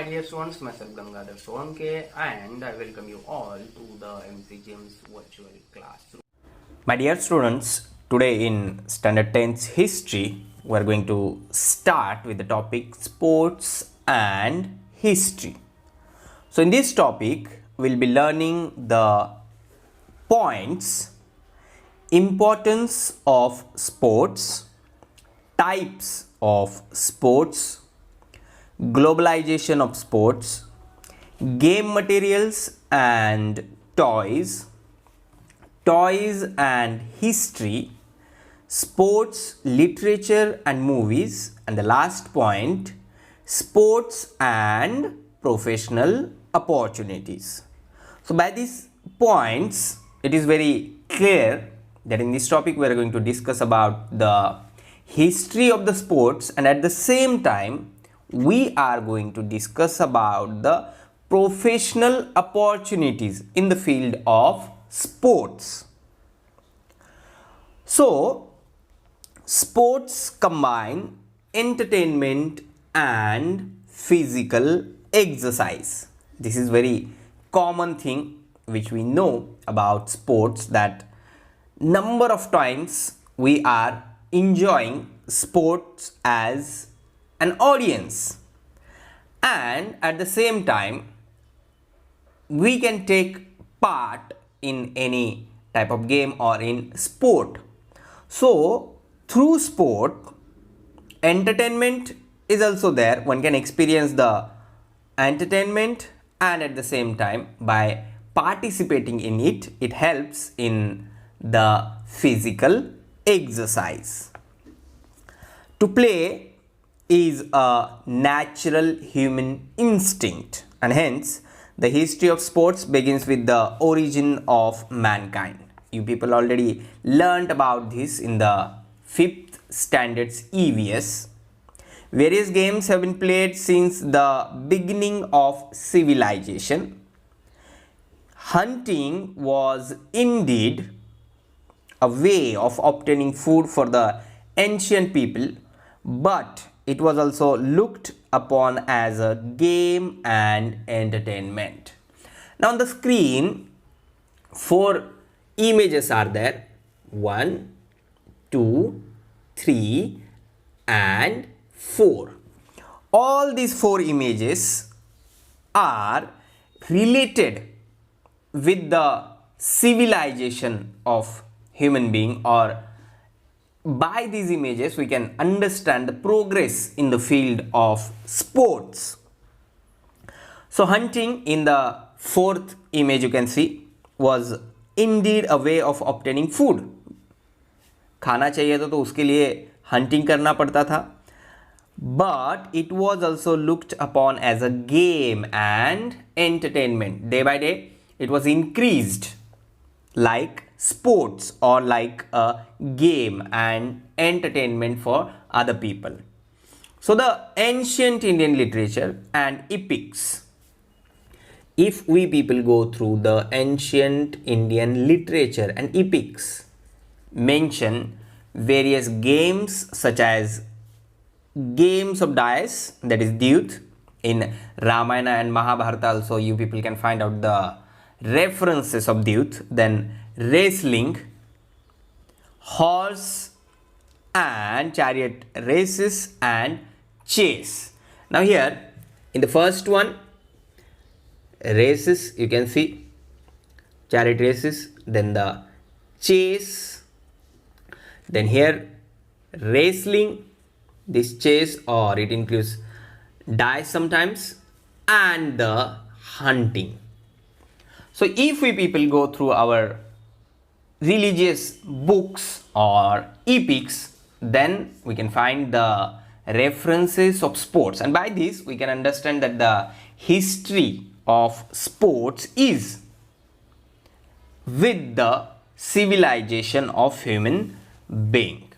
dear students, myself Gangadhar Solanke, and I welcome you all to the MCGM's virtual classroom. My dear students, today in Standard 10's History, we are going to start with the topic Sports and History. So in this topic, we'll be learning the points, importance of sports, types of sports, globalization of sports, game materials and toys, toys and history, sports, literature and movies, and the last point, sports and professional opportunities. So by these points, it is very clear that in this topic we are going to discuss about the history of the sports, and at the same time we are going to discuss about the professional opportunities in the field of sports. So, sports combine entertainment and physical exercise. This is very common thing which we know about sports, that number of times we are enjoying sports as an audience, and at the same time we can take part in any type of game or in sport. So through sport, entertainment is also there. One can experience the entertainment, and at the same time by participating in it, it helps in the physical exercise. To play is a natural human instinct, and hence the history of sports begins with the origin of mankind. You people already learnt about this in the 5th standards EVS. Various games have been played since the beginning of civilization. Hunting was indeed a way of obtaining food for the ancient people, but it was also looked upon as a game and entertainment. Now on the screen, 4 images are there. 1, 2, 3 and 4. All these 4 images are related with the civilization of human being, or by these images we can understand the progress in the field of sports. So hunting in the 4th image you can see was indeed a way of obtaining food. खाना चाहिए तो उसके लिए hunting करना पड़ता था, but it was also looked upon as a game and entertainment. Day by day it was increased like sports or like a game and entertainment for other people. So the ancient Indian literature and epics, if we people go through the ancient Indian literature and epics, mention various games such as games of dice, that is Dyut. In Ramayana and Mahabharata also you people can find out the references of Dyut. Then wrestling, horse and chariot races, and chase. Now here in the first one, races, you can see chariot races, then the chase, then here wrestling, this chase, or it includes dice sometimes, and the hunting. So if we people go through our religious books or epics, then we can find the references of sports, and by this we can understand that the history of sports is with the civilization of human being.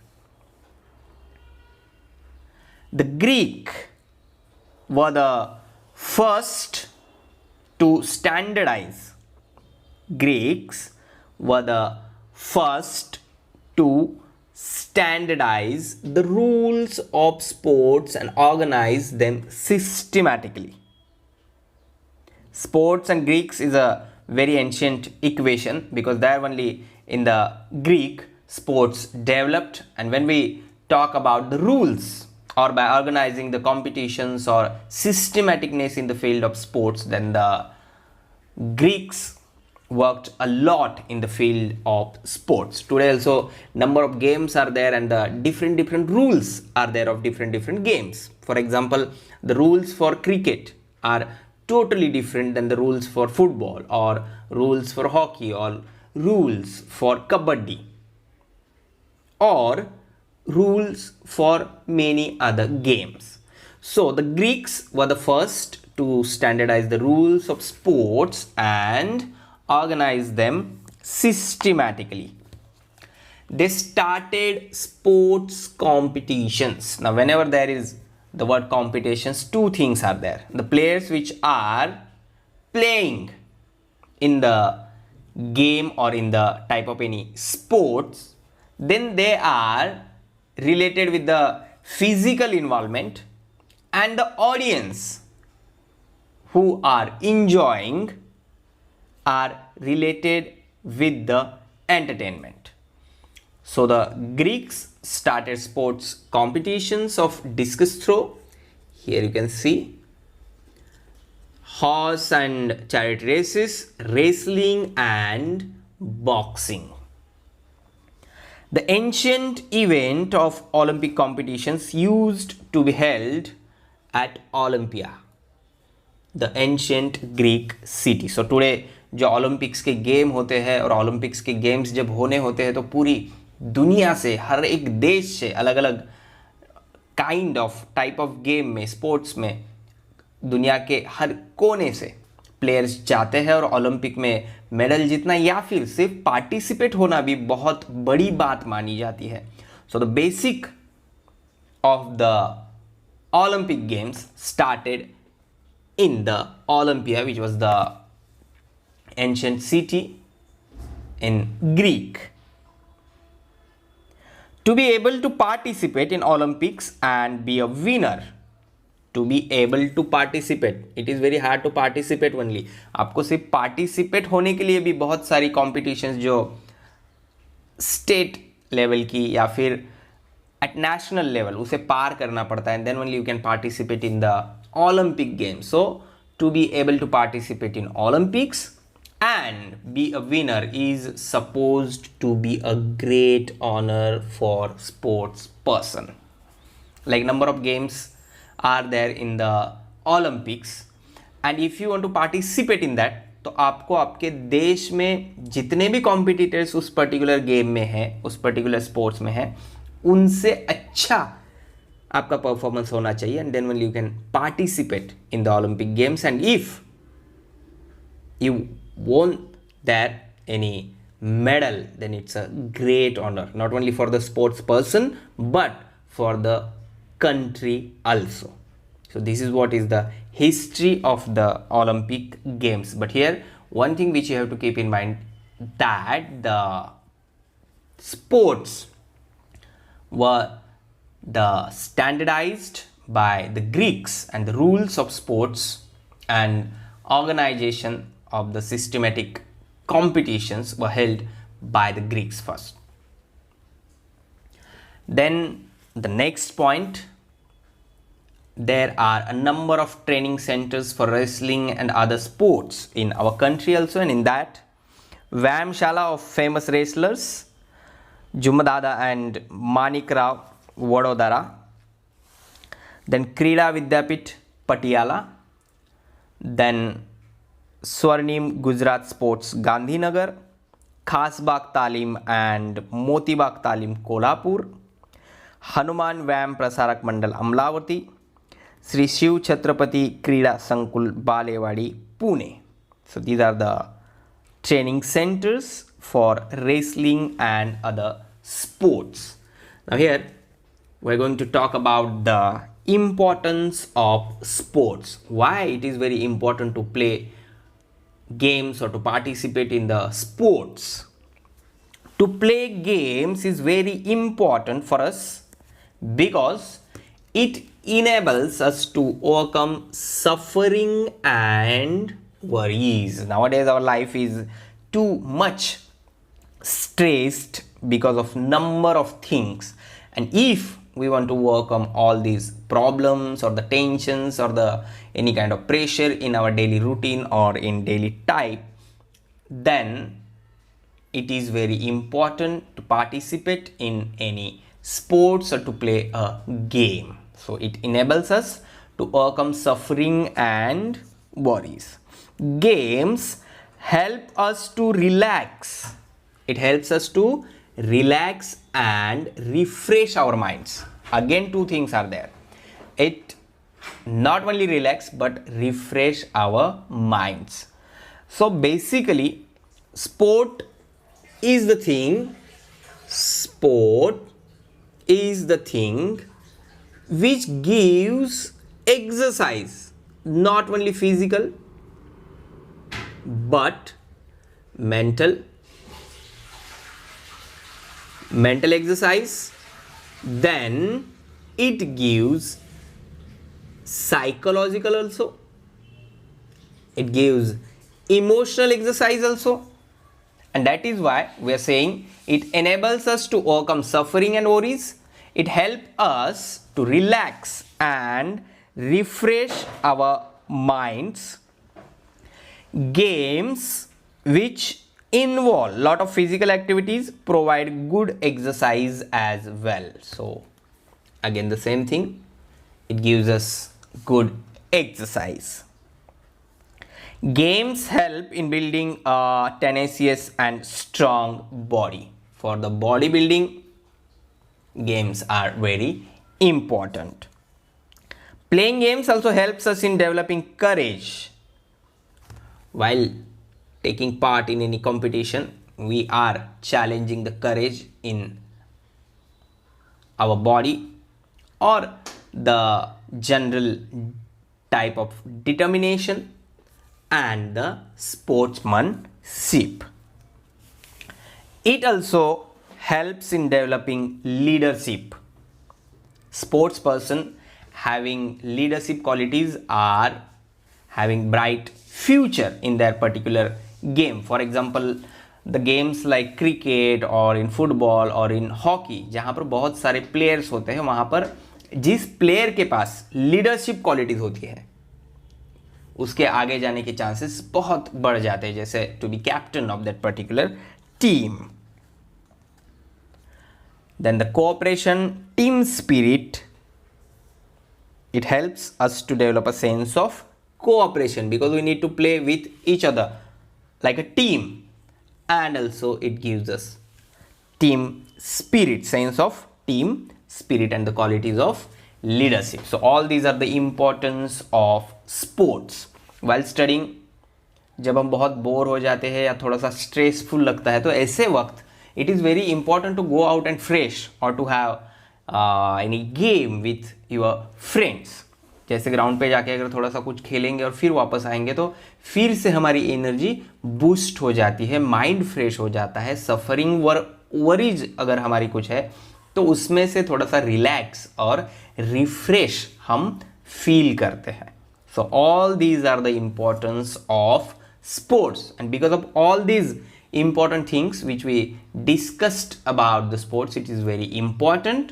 The Greek were the first to standardize. Greeks were the first to standardize the rules of sports and organize them systematically. sports and Greeks is a very ancient equation, because there only in the Greek sports developed. And when we talk about the rules, or by organizing the competitions or systematicness in the field of sports, then the Greeks worked a lot in the field of sports. Today also number of games are there, and the different rules are there of different games. For example, the rules for cricket are totally different than the rules for football, or rules for hockey, or rules for kabaddi, or rules for many other games. So the Greeks were the first to standardize the rules of sports and organize them systematically. They started sports competitions. Now whenever there is the word competitions, two things are there: the players which are playing in the game or in the type of any sports, then they are related with the physical involvement, and the audience who are enjoying are related with the entertainment. So the Greeks started sports competitions of discus throw. Here you can see horse and chariot races, wrestling and boxing. The ancient event of Olympic competitions used to be held at Olympia, the ancient Greek city. So today जो Olympics के game होते हैं, और Olympics के games जब होने होते हैं, तो पूरी दुनिया से, हर एक देश से अलग अलग kind of type of game में, स्पोर्ट्स में, दुनिया के हर कोने से प्लेयर्स जाते हैं, और ओलंपिक में मेडल जीतना या फिर सिर्फ पार्टिसिपेट होना भी बहुत बड़ी बात मानी जाती है. So the basic of the Olympic games started in the Olympia, which was the ancient city in Greek. To be able to participate in Olympics and be a winner, to be able to participate, it is very hard to participate only. आपको सिर्फ participate होने के लिए भी बहुत सारी competitions जो state level की या फिर at national level उसे पार करना पड़ता है, and then only you can participate in the Olympic Games. So to be able to participate in Olympics and be a winner is supposed to be a great honor for sports person. Like number of games are there in the Olympics, and if you want to participate in that, तो आपको आपके देश में जितने भी competitors उस particular game में हैं, उस पर्टिकुलर स्पोर्ट्स में हैं, उनसे अच्छा आपका परफॉर्मेंस होना चाहिए, and then only you can participate in the Olympic games. And if you won there any medal, then it's a great honor, not only for the sports person but for the country also. So this is what is the history of the Olympic Games. But here one thing which you have to keep in mind, that the sports were the standardized by the Greeks, and the rules of sports and organization of the systematic competitions were held by the Greeks first. Then the next point, there are a number of training centers for wrestling and other sports in our country also, and in that Vyamshala of famous wrestlers Jumadada and Manik Rao Vadodara, then Krida Vidyapit Patiala, then Swarnim Gujarat Sports Gandhinagar, Khasbagh Talim and Motibagh Talim Kolhapur, Hanuman Vyam Prasarak Mandal Amlavati, Sri Shiv Chhatrapati Krida Sankul Balewadi Pune. So these are the training centers for wrestling and other sports. Now here we're going to talk about the importance of sports, why it is very important to play games or to participate in the sports. To play games is very important for us because it enables us to overcome suffering and worries. Nowadays our life is too much stressed because of number of things, and if we want to overcome all these problems or the tensions or the any kind of pressure in our daily routine or in daily type, then it is very important to participate in any sports or to play a game. So it enables us to overcome suffering and worries. Games help us to relax. It helps us to relax and refresh our minds. Again, two things are there. It not only relax but refresh our minds. So basically, sport is the thing which gives exercise, not only physical but mental exercise. Then it gives psychological also, it gives emotional exercise also, and that is why we are saying it enables us to overcome suffering and worries. It helps us to relax and refresh our minds. Games which involve lot of physical activities provide good exercise as well. So again the same thing, it gives us good exercise. Games help in building a tenacious and strong body. For the bodybuilding, games are very important. Playing games also helps us in developing courage. While taking part in any competition, we are challenging the courage in our body or the general type of determination and the sportsmanship. It also helps in developing leadership. Sports person having leadership qualities are having bright future in their particular game. For example, the games like cricket or in football or in hockey, जहाँ पर बहुत सारे players होते हैं, वहाँ पर जिस player के पास leadership qualities होती है उसके आगे जाने के चांसेस बहुत बढ़ जाते हैं, जैसे to be captain of that particular team. Then the cooperation, team spirit, it helps us to develop a sense of cooperation because we need to play with each other like a team, and also it gives us team spirit, sense of team spirit and the qualities of leadership. So all these are the importance of sports. While studying, जब हम बहुत bore हो जाते हैं या थोड़ा सा stressful लगता है, तो ऐसे वक्त it is very important to go out and fresh or to have any game with your friends. जैसे ग्राउंड पे जाके अगर थोड़ा सा कुछ खेलेंगे और फिर वापस आएंगे तो फिर से हमारी एनर्जी बूस्ट हो जाती है, माइंड फ्रेश हो जाता है. सफरिंग वरीज अगर हमारी कुछ है तो उसमें से थोड़ा सा रिलैक्स और रिफ्रेश हम फील करते हैं. So all these are the importance of sports, and because of all these important things which we discussed about the sports, it is very important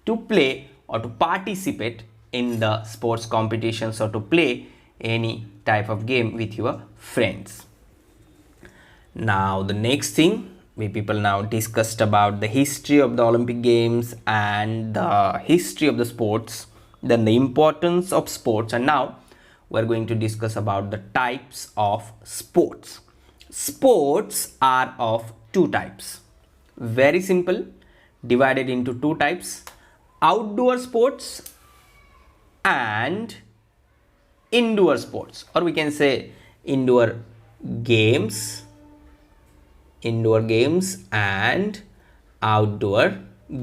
to play or to participate in the sports competitions or to play any type of game with your friends. Now the next thing, we people now discussed about the history of the Olympic Games and the history of the sports, then the importance of sports, and now we're going to discuss about the types of sports. Sports are of two types. Very simple, divided into two types: outdoor sports and indoor sports, or we can say indoor games and outdoor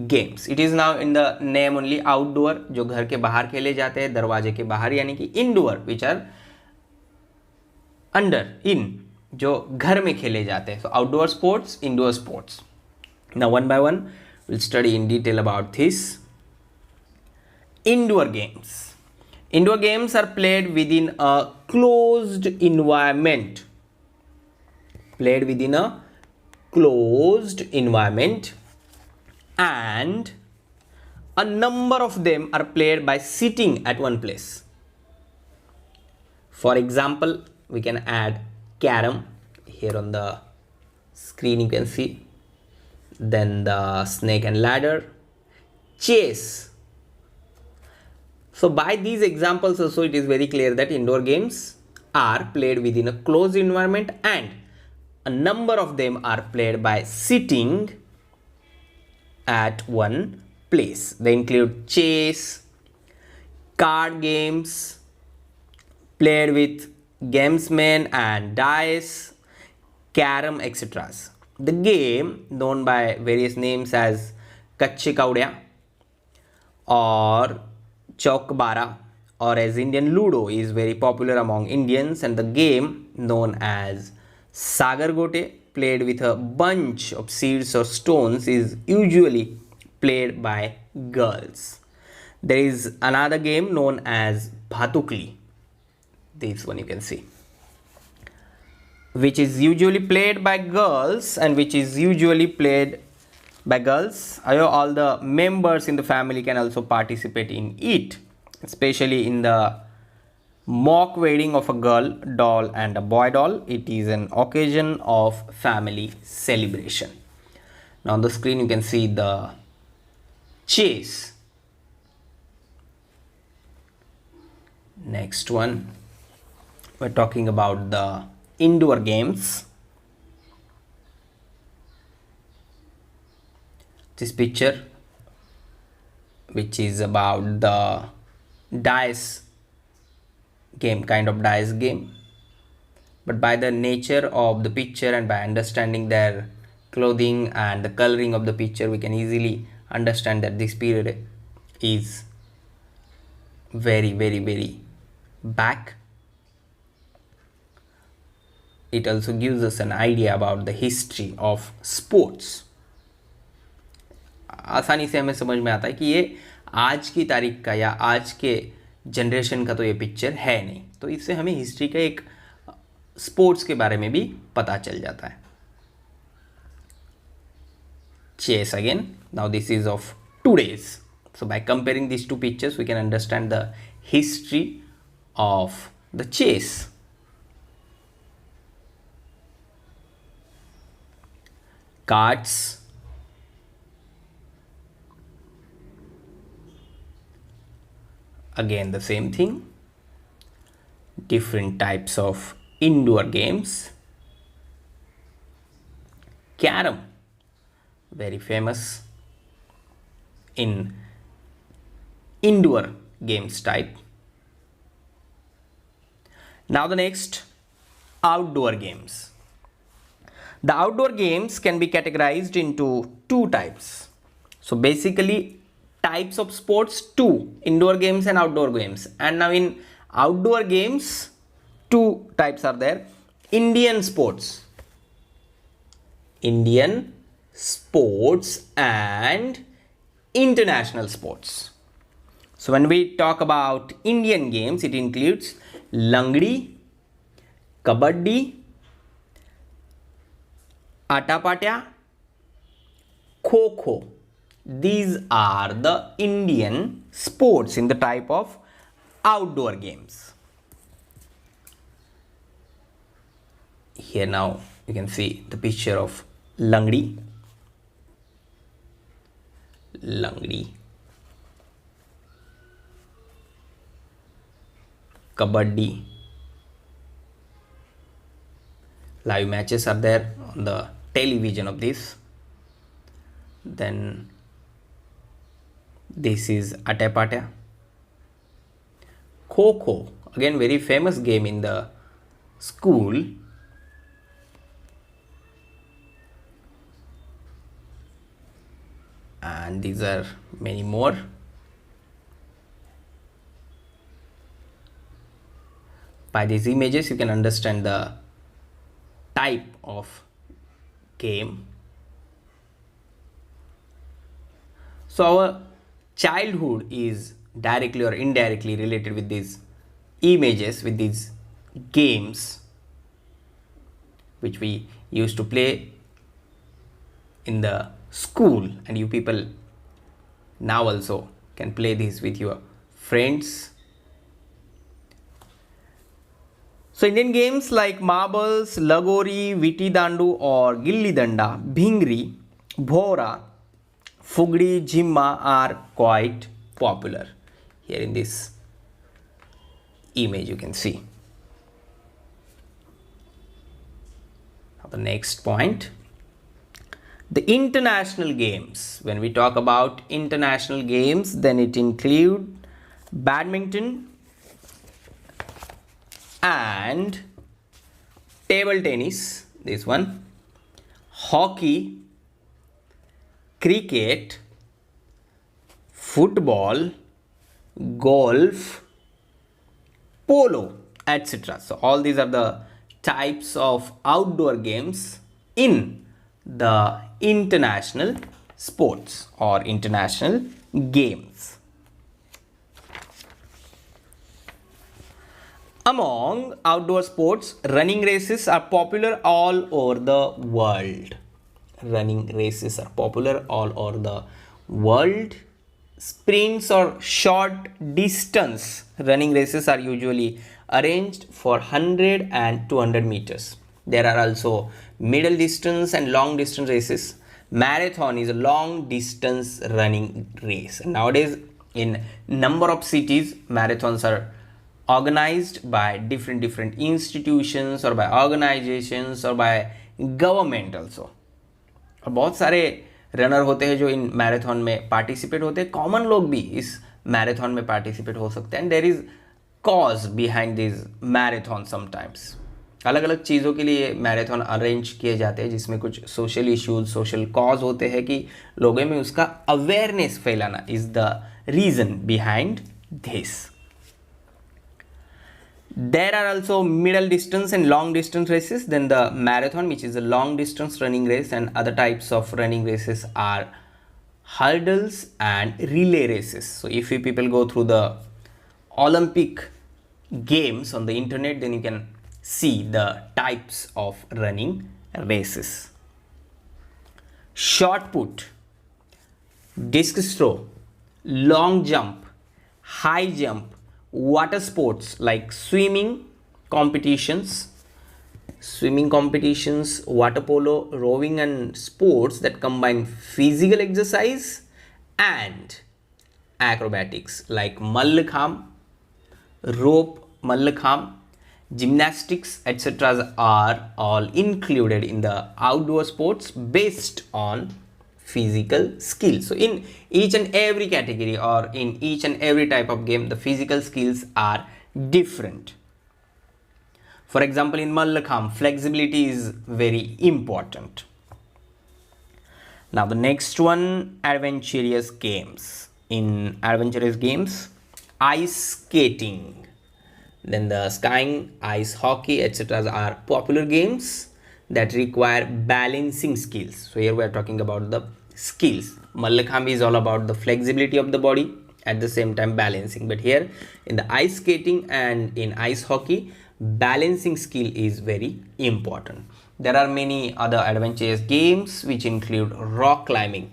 games. It is now in the name only. outdoor जो घर के बाहर खेले जाते हैं, दरवाजे के बाहर, यानी कि indoor which are under in जो घर में खेले जाते हैं. So outdoor sports, indoor sports. Now one by one we'll study in detail about this. Indoor games. Indoor games are played within a closed environment. Played within a closed environment, and a number of them are played by sitting at one place. For example, we can add carom here on the screen, you can see. Then the snake and ladder, chess. So by these examples also, it is very clear that indoor games are played within a closed environment, and a number of them are played by sitting at one place. They include chess, card games played with gamesmen and dice, carom, etc. The game, known by various names as Kache Kaudya or Chokbara or as Indian Ludo, is very popular among Indians, and the game known as Sagar Gote, played with a bunch of seeds or stones, is usually played by girls. There is another game known as Bhatukli. This one you can see, which is usually played by girls, and which is usually played by girls. All the members in the family can also participate in it, especially in the mock wedding of a girl doll and a boy doll. It is an occasion of family celebration. Now on the screen you can see the chess. Next one, we're talking about the indoor games. This picture, which is about the dice game, kind of dice game, but by the nature of the picture and by understanding their clothing and the coloring of the picture, we can easily understand that this period is very back. It also gives us an idea about the history of sports. आसानी से हमें समझ में आता है कि ये आज की तारीख का या आज के जनरेशन का तो ये पिक्चर है नहीं, तो इससे हमें हिस्ट्री का एक स्पोर्ट्स के बारे में भी पता चल जाता है. Chess again. Now this is of today's. So by comparing these two pictures, we can understand the history of the chess. Cards. Again the same thing. Different types of indoor games. Carom, very famous in indoor games type. Now the next, outdoor games. The outdoor games can be categorized into two types. So basically types of sports, two, indoor games and outdoor games. And now in outdoor games, two types are there. Indian sports and international sports. So when we talk about Indian games, it includes Langdi, Kabaddi, Atapatya, Kho-Kho. These are the Indian sports in the type of outdoor games. Here now you can see the picture of Langdi, Kabaddi. Live matches are there on the television of this. Then this is Atapatya. Kho-Kho, again very famous game in the school. And these are many more. By these images you can understand the type of game. So our childhood is directly or indirectly related with these images, with these games which we used to play in the school, and you people now also can play this with your friends. So Indian games like marbles, lagori, viti dandu or gilli danda, bhingri, bhora, fugdi, jimma are quite popular. Here in this image you can see. Now the next point, the international games. When we talk about international games, then it include badminton and table tennis, this one, hockey, cricket, football, golf, polo, etc. So all these are the types of outdoor games in the international sports or international games. Among outdoor sports, running races are popular all over the world. Running races are popular all over the world. Sprints or short distance running races are usually arranged for 100 and 200 meters. There are also middle distance and long distance races. Marathon is a long distance running race. Nowadays, in number of cities, marathons are organized by different institutions or by organizations or by government also. और बहुत सारे runner होते हैं जो इन marathon में participate होते हैं. Common लोग भी इस मैराथन में पार्टिसिपेट हो सकते हैं. And there is cause behind this marathon. Sometimes अलग अलग चीज़ों के लिए मैराथन अरेंज किए जाते हैं जिसमें कुछ सोशल इश्यूज, सोशल कॉज होते हैं कि लोगों में उसका अवेयरनेस फैलाना is the reason behind this. There are also middle distance and long distance races. Then the marathon, which is a long distance running race, and other types of running races are hurdles and relay races. So if you people go through the Olympic games on the internet, then you can see the types of running races. Shot put, discus throw, long jump, high jump, water sports like swimming competitions, water polo, rowing, and sports that combine physical exercise and acrobatics like mallakham, rope mallakham, gymnastics, etc. are all included in the outdoor sports based on physical skill. So in each and every category or in each and every type of game, the physical skills are different. For example, in mallakham, flexibility is very important. Now the next one, adventurous games. In adventurous games, ice skating, then the skiing, ice hockey, etc. are popular games that require balancing skills. So here we are talking about the skills. Mallakham is all about the flexibility of the body, at the same time balancing. But here in the ice skating and in ice hockey, balancing skill is very important. There are many other adventurous games which include rock climbing,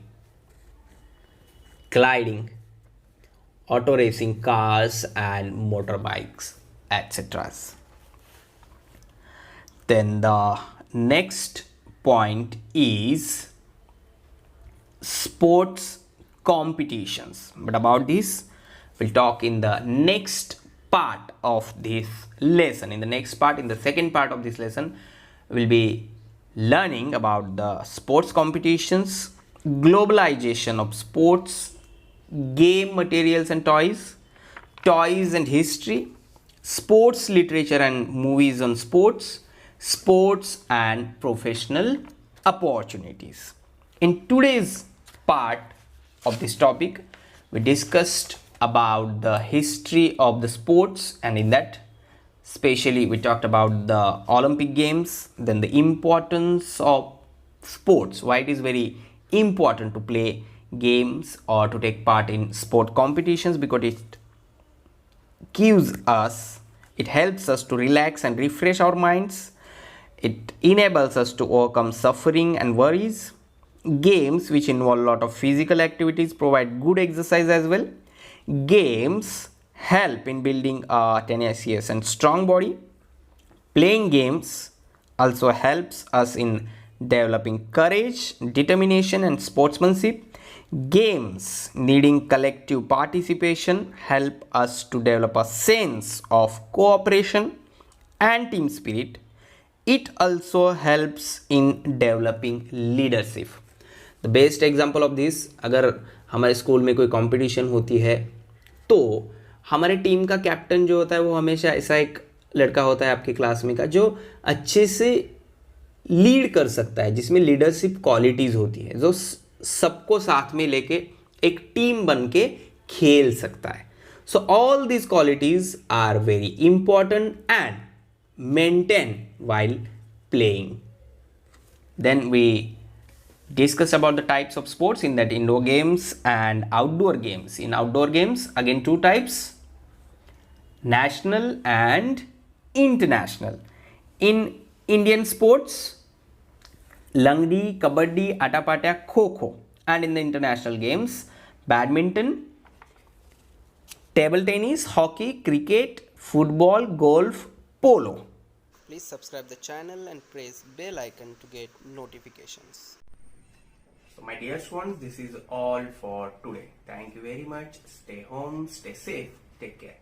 gliding, auto racing, cars and motorbikes, etc. Then the next point is sports competitions. But about this we'll talk in the next part of this lesson. In the next part, in the second part of this lesson, we'll be learning about the sports competitions, globalization of sports, game materials and toys, toys and history, sports literature and movies on sports, sports and professional opportunities. In today's part of this topic, we discussed about the history of the sports, and in that especially we talked about the Olympic Games, then the importance of sports, why it is very important to play games or to take part in sport competitions because it helps us to relax and refresh our minds. It enables us to overcome suffering and worries. Games which involve a lot of physical activities provide good exercise as well. Games help in building a tenacious and strong body. Playing games also helps us in developing courage, determination, and sportsmanship. Games needing collective participation help us to develop a sense of cooperation and team spirit. It also helps in developing leadership. The best example of this, अगर हमारे school में कोई competition होती है तो हमारे team का captain जो होता है वो हमेशा ऐसा एक लड़का होता है आपकी क्लास में का जो अच्छे से लीड कर सकता है, जिसमें लीडरशिप क्वालिटीज़ होती है, जो सबको साथ में लेके एक टीम बन के खेल सकता है. So all these qualities are very important and maintain while playing. Then we discuss about the types of sports, in that indoor games and outdoor games. In outdoor games, again two types, national and international. In Indian sports, langdi, kabaddi, atapata, kho-kho. And in the international games, badminton, table tennis, hockey, cricket, football, golf, polo. Please subscribe the channel and press bell icon to get notifications. So my dear ones, this is all for today. Thank you very much. Stay home, stay safe, take care.